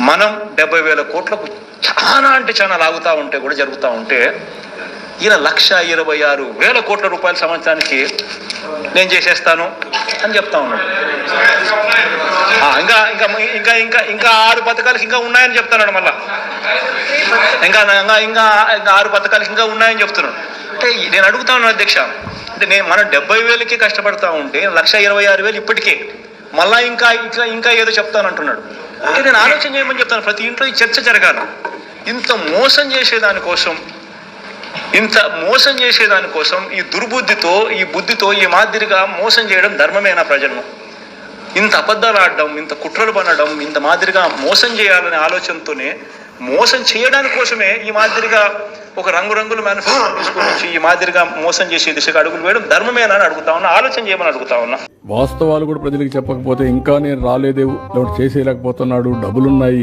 మనం 70,000 కోట్లకు చాలా అంటే చాలా లాగుతూ ఉంటే కూడా జరుగుతూ ఉంటే ఈయన 1,26,000 కోట్ల రూపాయల సంవత్సరానికి నేను చేసేస్తాను అని చెప్తా ఉన్నాడు. ఇంకా ఇంకా ఇంకా ఇంకా ఇంకా 6 పథకాలకి ఇంకా ఉన్నాయని చెప్తున్నాడు. మళ్ళా ఇంకా ఇంకా ఇంకా 6 పథకాలకి ఇంకా ఉన్నాయని చెప్తున్నాడు. అంటే నేను అడుగుతా ఉన్నాను అధ్యక్ష, అంటే మనం 70,000కి కష్టపడతా ఉంటే 1,26,000 ఇప్పటికే మళ్ళా ఇంకా ఇంకా ఇంకా ఏదో చెప్తానంటున్నాడు. అంటే నేను ఆలోచన చేయమని చెప్తాను. ప్రతి ఇంట్లో ఈ చర్చ జరగాలి. ఇంత మోసం చేసేదానికోసం ఈ దుర్బుద్ధితో ఈ బుద్ధితో ఈ మాదిరిగా మోసం చేయడం ధర్మమేనా? ప్రజలను ఇంత అబద్ధాలు ఆడడం, ఇంత కుట్రలు పనడం, ఇంత మాదిరిగా మోసం చేయాలనే ఆలోచనతోనే మోసం చేయడానికి కోసమే ఈ మాదిరిగా ఒక రంగురంగుల మేనిఫెస్టో తీసుకొని వచ్చి ఈ మాదిరిగా మోసం చేసే దిశగా అడుగులు వేయడం ధర్మమేనా అని అడుగుతా ఉన్నా. ఆలోచన చేయమని అడుగుతా ఉన్నా. వాస్తవాలు కూడా ప్రజలకు చెప్పకపోతే ఇంకా నేను రాలేదే, చేసేయలేకపోతున్నాడు, డబ్బులున్నాయి